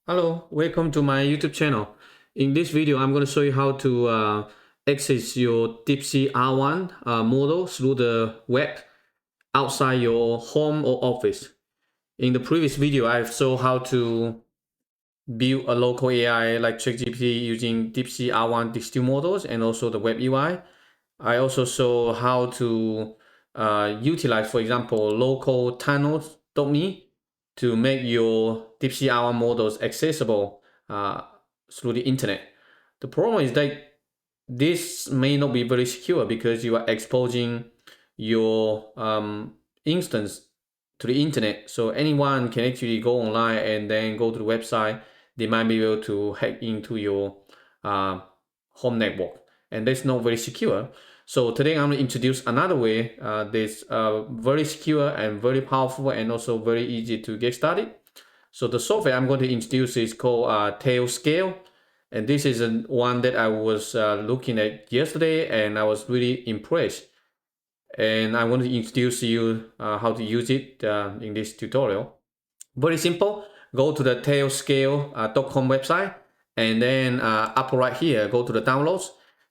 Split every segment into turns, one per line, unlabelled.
Hello, welcome to my YouTube channel. In this video, I'm going to show you how to access your Deepseek R1 model through the web outside your home or office. In the previous video, I've shown how to build a local AI like ChatGPT using Deepseek R1 distill models and also the web UI. I also show how to utilize, for example, local tunnels.me to make your Deepseek R1 models accessible through the internet. The problem is that this may not be very secure because you are exposing your instance to the internet. So anyone can actually go online and then go to the website. They might be able to hack into your home network, and that's not very secure. So today I'm going to introduce another way that's very secure and very powerful and also very easy to get started. So the software I'm going to introduce is called Tailscale. And this is one that I was looking at yesterday and I was really impressed. And I want to introduce you how to use it in this tutorial. Very simple. Go to the tailscale.com website and then upper right here, go to the downloads.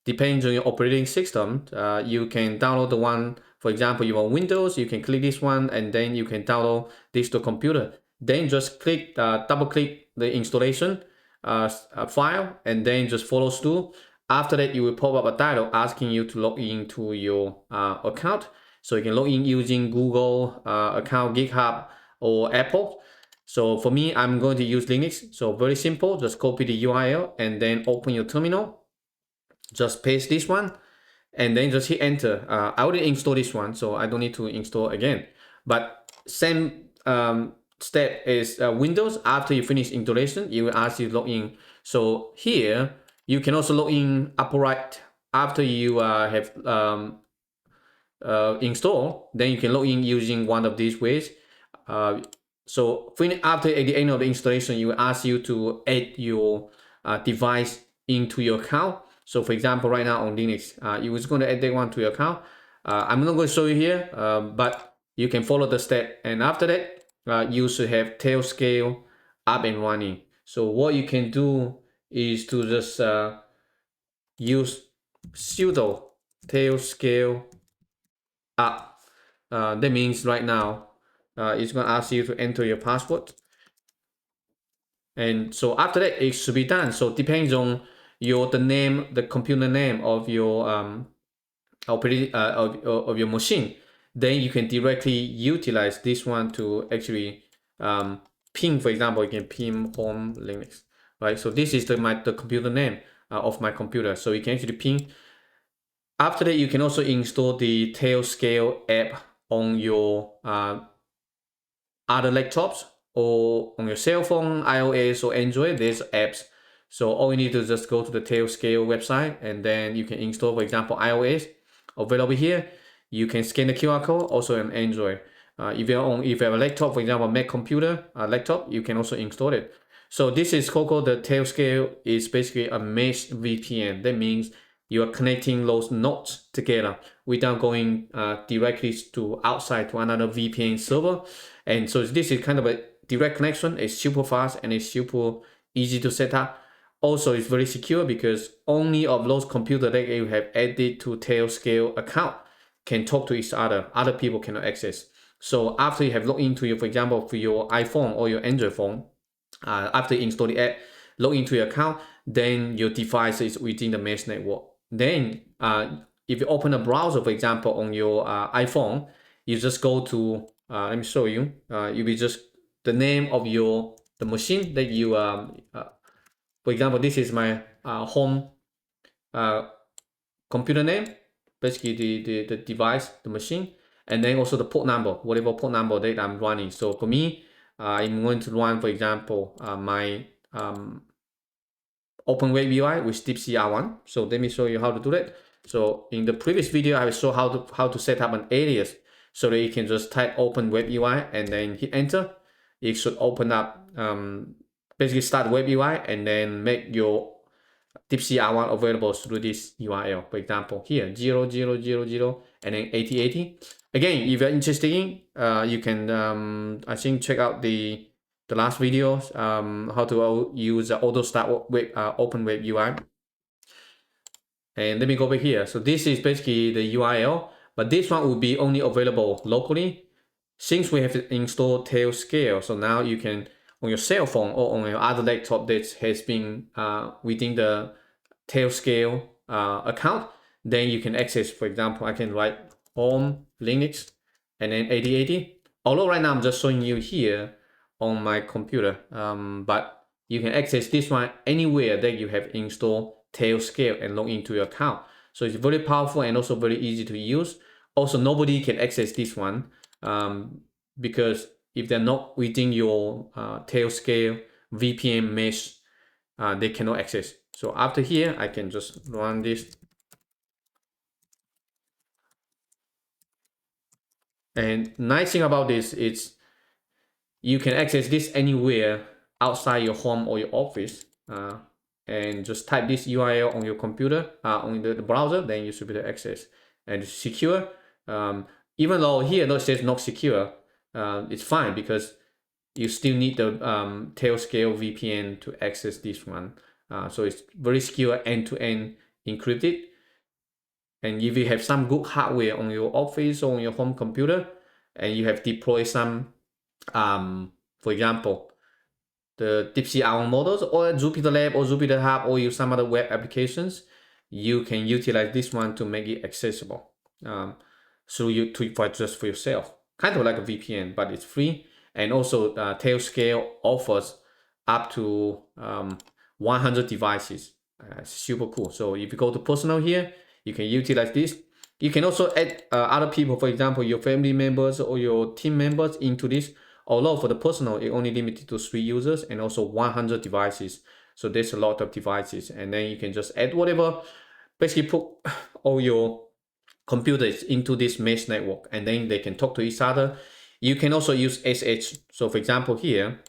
Depends on your operating system. You can download the one, for example, you want Windows, you can click this one and then you can download this to computer. Then just click, double click the installation file and then just follow through. After that, you will pop up a dialog asking you to log into your account. So you can log in using Google account, GitHub, or Apple. So for me, I'm going to use Linux. So very simple, just copy the URL and then open your terminal. Just paste this one and then just hit enter. I already installed this one, so I don't need to install again. But same step is Windows. After you finish installation, it will ask you to log in. So here, you can also log in upper right after you have installed. Then you can log in using one of these ways. So after at the end of the installation, it will ask you to add your device into your account. So for example, right now on Linux, you was going to add that one to your account. I'm not going to show you here, but you can follow the step. And after that, you should have Tailscale up and running. So what you can do is to just use sudo Tailscale up. That means right now, it's going to ask you to enter your password. And so after that, it should be done. So it depends on the computer name of your of your machine. Then you can directly utilize this one to actually ping. For example, you can ping home Linux, right? So this is the computer name of my computer. So you can actually ping. After that, you can also install the Tailscale app on your other laptops or on your cell phone, iOS or Android. There's apps. So all you need to just go to the Tailscale website and then you can install, for example, iOS available here. You can scan the QR code also on Android. If you have a laptop, for example, Mac computer laptop, you can also install it. So this is called the Tailscale is basically a mesh VPN. That means you are connecting those nodes together without going directly to outside to another VPN server. And so this is kind of a direct connection. It's super fast and it's super easy to set up. Also, it's very secure because only of those computers that you have added to Tailscale account can talk to each other. Other people cannot access. So after you have logged into your, for example, for your iPhone or your Android phone, after you install the app, log into your account, then your device is within the mesh network. Then if you open a browser, for example, on your iPhone, you just go to, let me show you, you will just, the name of the machine that you, for example, this is my home computer name, basically the device, the machine, and then also the port number, whatever port number that I'm running. So for me, I'm going to run, for example, my Open Web UI with Deepseek R1. So let me show you how to do that. So in the previous video, I showed how to set up an alias so that you can just type Open Web UI and then hit enter. It should open up, basically start Web UI and then make your Deepseek R1 available through this URL. For example, here 0000 and then 8080. Again, if you're interested in, you can I think check out the the last videos, how to use the auto start web, open web UI. And let me go back here. So this is basically the URL, but this one will be only available locally. Since we have installed Tailscale, so now you can, on your cell phone or on your other laptop that has been within the Tailscale account, then you can access, for example, I can write home Linux and then 8080. Although right now I'm just showing you here on my computer, but you can access this one anywhere that you have installed Tailscale and log into your account. So it's very powerful and also very easy to use. Also, nobody can access this one because if they're not within your Tailscale VPN mesh, they cannot access. So after here, I can just run this. And nice thing about this is you can access this anywhere outside your home or your office. And just type this URL on your computer, on the browser, then you should be able to access. And it's secure. Even though here it says not secure, it's fine because you still need the Tailscale VPN to access this one. So it's very secure, end-to-end encrypted. And if you have some good hardware on your office or on your home computer, and you have deployed some, for example, the Deepseek R1 models or Jupyter Lab or Jupyter Hub or use some other web applications, you can utilize this one to make it accessible. So you tweak for just for yourself, kind of like a VPN, but it's free. And also Tailscale offers up to 100 devices. Super cool. So if you go to personal here, you can utilize this. You can also add other people, for example, your family members or your team members into this. Although for the personal, it only limited to 3 users and also 100 devices. So there's a lot of devices, and then you can just add whatever, basically put all your computers into this mesh network, and then they can talk to each other. You can also use SH. So for example, here,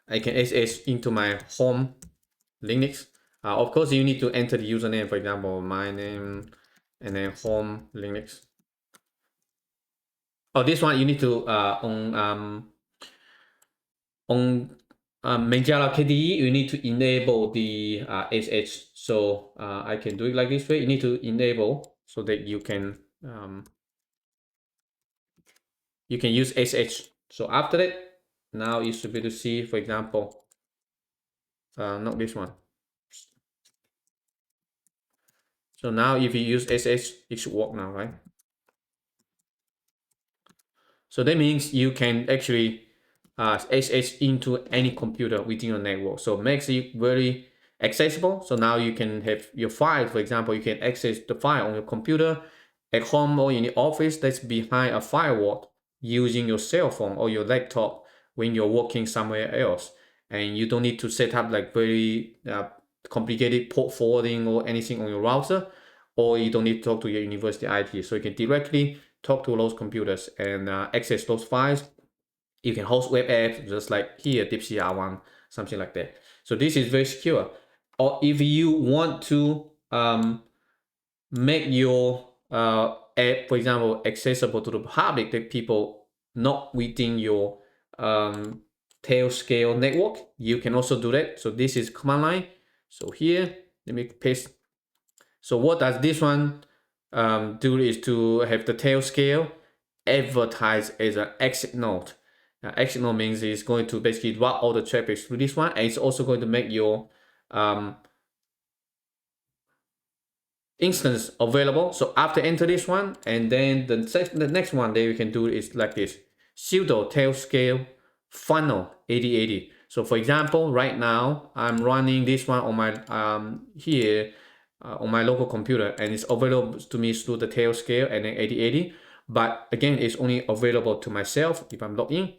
I can SH into my home Linux. Of course, you need to enter the username, for example, my name, and then home Linux. Oh, this one you need to on Manjaro KDE, you need to enable the SH. So I can do it like this way. You need to enable so that you can use SH. So after that, now you should be able to see, for example, not this one. So now if you use SH, it should work now, right? So that means you can actually SH into any computer within your network. So it makes it very accessible. So now you can have your file, for example, you can access the file on your computer at home or in the office that's behind a firewall using your cell phone or your laptop when you're working somewhere else. And you don't need to set up like very complicated port forwarding or anything on your router, or you don't need to talk to your university IT. So you can directly talk to those computers and access those files. You can host web apps just like here, Deepseek R1, something like that. So this is very secure. Or if you want to make your app, for example, accessible to the public, that people not within your Tailscale network, you can also do that. So this is command line. So here, let me paste. So what does this one do is to have the Tailscale advertise as an exit node. Exit node means it's going to basically route all the traffic through this one, and it's also going to make your instance available. So after enter this one, and then the next one that you can do is like this: sudo Tailscale funnel 8080. So for example, right now I'm running this one on my here on my local computer, and it's available to me through the Tailscale and then 8080. But again, it's only available to myself if I'm logged in.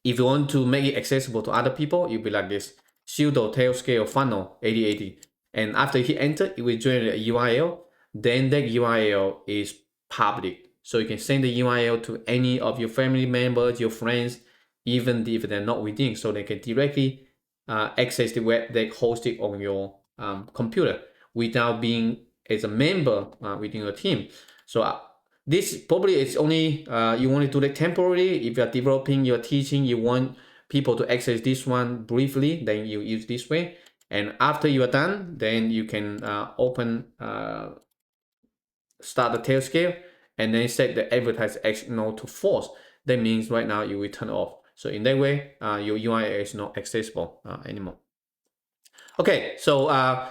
If you want to make it accessible to other people, you'll be like this: sudo Tailscale funnel 8080. And after you hit enter, it will generate a URL. Then that URL is public. So you can send the URL to any of your family members, your friends, even if they're not within, so they can directly access the web that hosted on your computer without being as a member within your team. So this probably is only you want to do that temporarily. If you're developing, you're teaching, you want people to access this one briefly, then you use this way. And after you are done, then you can start the Tailscale, and then set the advertise X node to false. That means right now you will turn off. So in that way, your UI is not accessible anymore. Okay, so I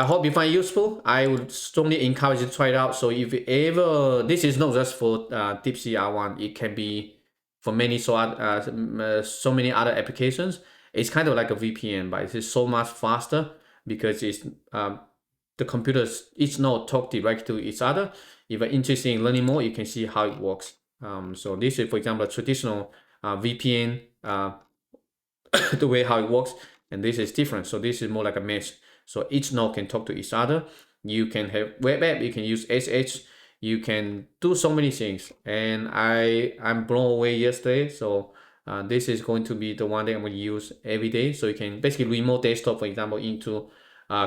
hope you find it useful. I would strongly encourage you to try it out. So if you ever, this is not just for Deepseek R1, it can be for many so many other applications. It's kind of like a VPN, but it's so much faster because it's the computers, each node talk directly to each other. If you're interested in learning more, you can see how it works. So this is, for example, a traditional VPN, the way how it works, and this is different. So this is more like a mesh. So each node can talk to each other. You can have web app, you can use SH, you can do so many things. And I'm blown away yesterday. So this is going to be the one that I'm going to use every day. So you can basically remote desktop, for example, into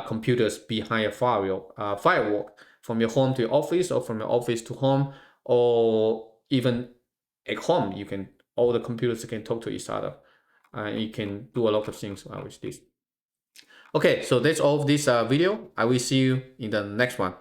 computers behind a firewall from your home to your office, or from your office to home, or even at home. You can, all the computers can talk to each other. You can do a lot of things with this. Okay, so that's all of this video. I will see you in the next one.